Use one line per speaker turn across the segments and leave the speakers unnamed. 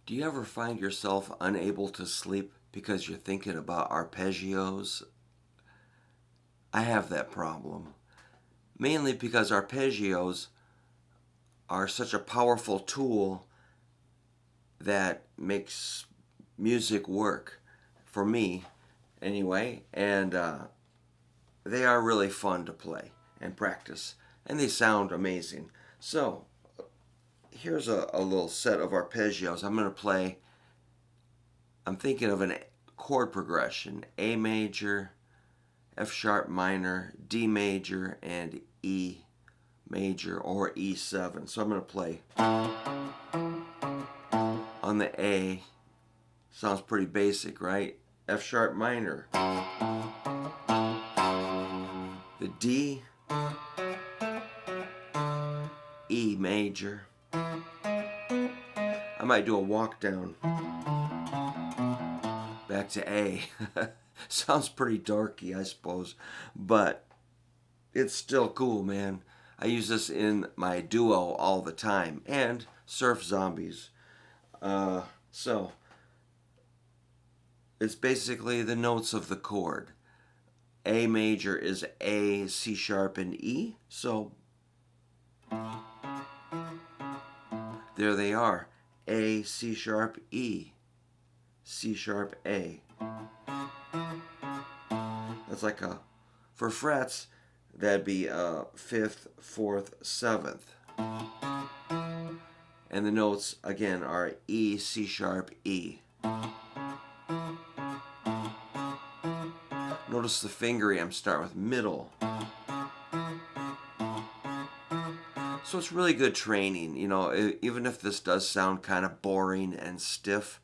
Do you ever find yourself unable to sleep because you're thinking about arpeggios? I have that problem. Mainly because arpeggios are such a powerful tool that makes music work, for me anyway, and they are really fun to play and practice, and they sound amazing. So, here's a little set of arpeggios. I'm thinking of an chord progression: A major, F sharp minor, D major, and E major or E7. So I'm going to play on the A. Sounds pretty basic, right? F sharp minor, the D, E major. I might do a walk down back to A. Sounds pretty dorky, I suppose, but it's still cool, man. I use this in my duo all the time, and Surf Zombies. So it's basically the notes of the chord. A major is A, C sharp, and E. So there they are. A, C sharp, E, C sharp, A. That's like for frets, that'd be fifth, fourth, seventh. And the notes, again, are E, C sharp, E. Notice the fingering, I'm starting with middle. So it's really good training, even if this does sound kind of boring and stiff,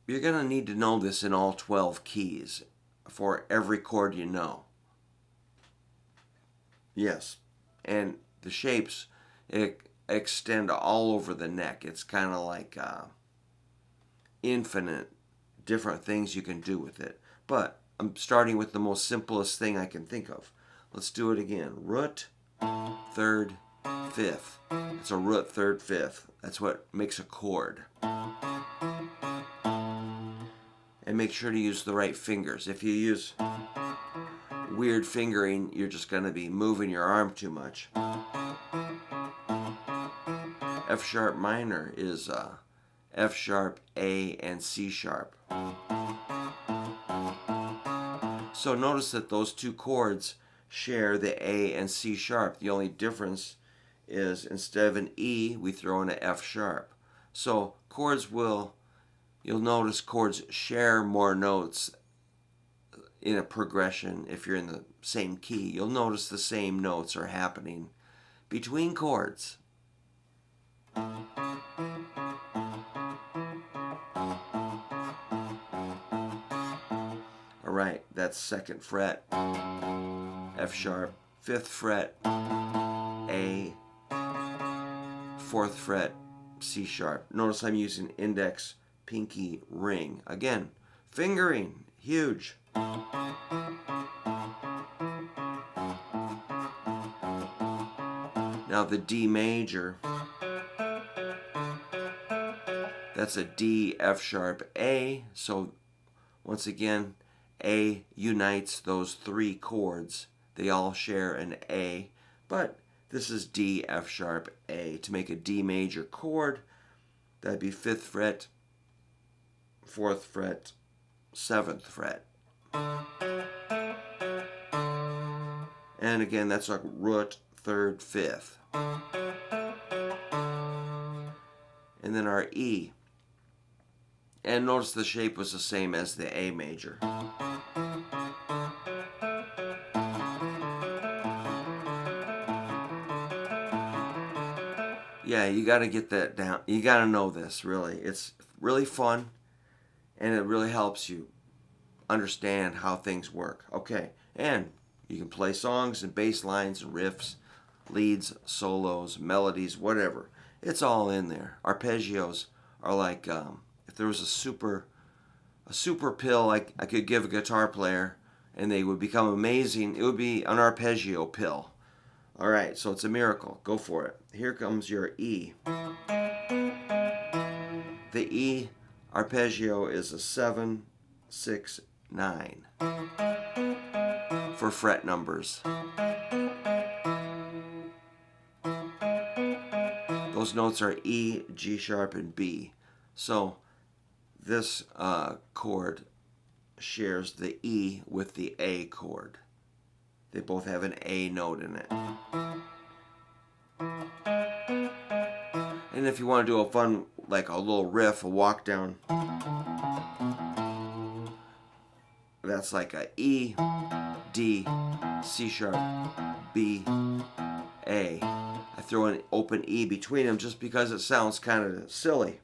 you're going to need to know this in all 12 keys for every chord you know. Yes, and the shapes extend all over the neck. It's kind of like infinite different things you can do with it. But I'm starting with the most simplest thing I can think of. Let's do it again. Root, third, fifth. It's a root, third, fifth. That's what makes a chord. And make sure to use the right fingers. If you use weird fingering, you're just going to be moving your arm too much. F sharp minor is F sharp, A, and C sharp. So notice that those two chords share the A and C sharp. The only difference is instead of an E, we throw in an F sharp. So you'll notice chords share more notes in a progression. If you're in the same key, you'll notice the same notes are happening between chords. Alright, that's second fret, F sharp, fifth fret, A, fourth fret, C sharp. Notice I'm using index, pinky, ring. Again, fingering, huge. Now the D major, that's a D, F sharp, A. So once again, A unites those three chords. They all share an A, but this is D, F sharp, A. To make a D major chord, that'd be 5th fret, 4th fret, 7th fret. And again, that's a root, 3rd, 5th. And then our E. And notice the shape was the same as the A major. Yeah, you got to get that down. You got to know this, really. It's really fun, and it really helps you understand how things work. Okay, and you can play songs and bass lines and riffs, leads, solos, melodies, whatever. It's all in there. Arpeggios are like if there was a super pill I could give a guitar player and they would become amazing, it would be an arpeggio pill. All right, so it's a miracle. Go for it. Here comes your E. E arpeggio is a 7, 6, 9 for fret numbers. Those notes are E, G sharp, and B. So this chord shares the E with the A chord. They both have an A note in it. And if you want to do a fun, like a little riff, a walk down, that's like a E, D, C sharp, B, A. I throw an open E between them just because it sounds kind of silly.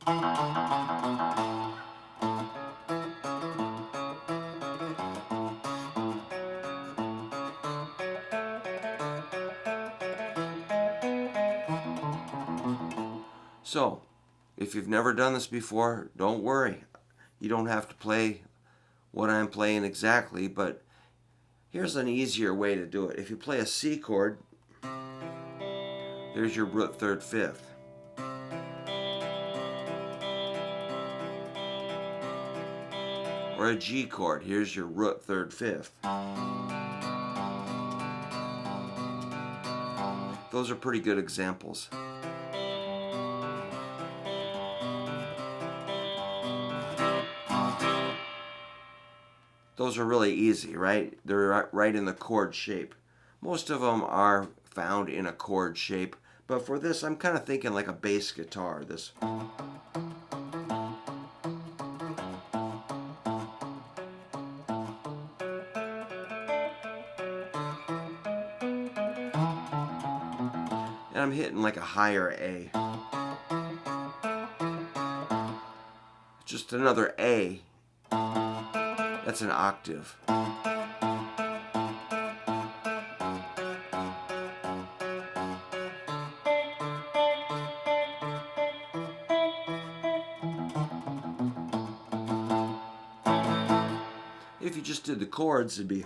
So, if you've never done this before, don't worry. You don't have to play what I'm playing exactly, but here's an easier way to do it. If you play a C chord, there's your root third fifth. Or a G chord, here's your root third fifth. Those are pretty good examples. Those are really easy, right? They're right in the chord shape. Most of them are found in a chord shape, but for this I'm kind of thinking like a bass guitar. This. And I'm hitting like a higher A. Just another A. That's an octave. If you just did the chords, it'd be.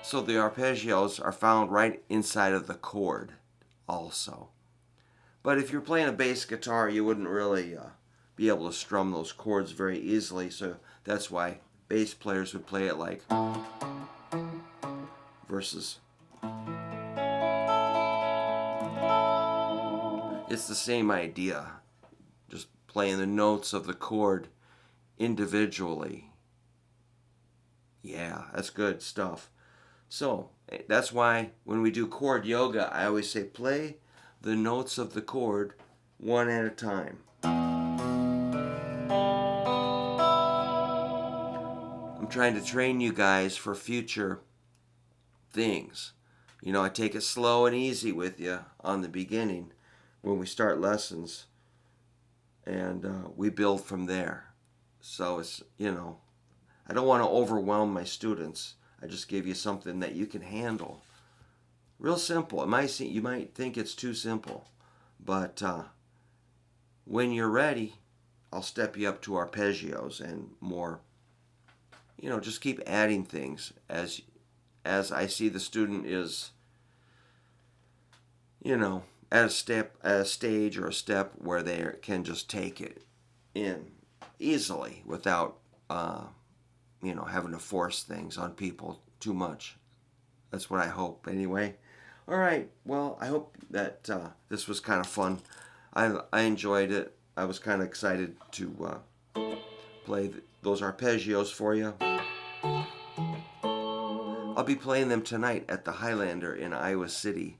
So the arpeggios are found right inside of the chord also. But if you're playing a bass guitar, you wouldn't really be able to strum those chords very easily, so that's why bass players would play it like versus. It's the same idea, just playing the notes of the chord individually. Yeah, that's good stuff. So that's why when we do chord yoga, I always say play the notes of the chord one at a time. I'm trying to train you guys for future things. You know, I take it slow and easy with you on the beginning when we start lessons, and we build from there. So it's, you know, I don't want to overwhelm my students. I just give you something that you can handle. Real simple. You might think it's too simple, but when you're ready, I'll step you up to arpeggios and more. You know, just keep adding things as I see the student is, you know, at a stage or a step where they can just take it in easily without you know, having to force things on people too much. That's what I hope, anyway. All right. Well, I hope that this was kind of fun. I enjoyed it. I was kind of excited to play those arpeggios for you. I'll be playing them tonight at the Highlander in Iowa City,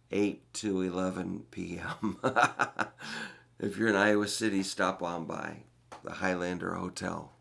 8 to 11 p.m. If you're in Iowa City, stop on by the Highlander Hotel.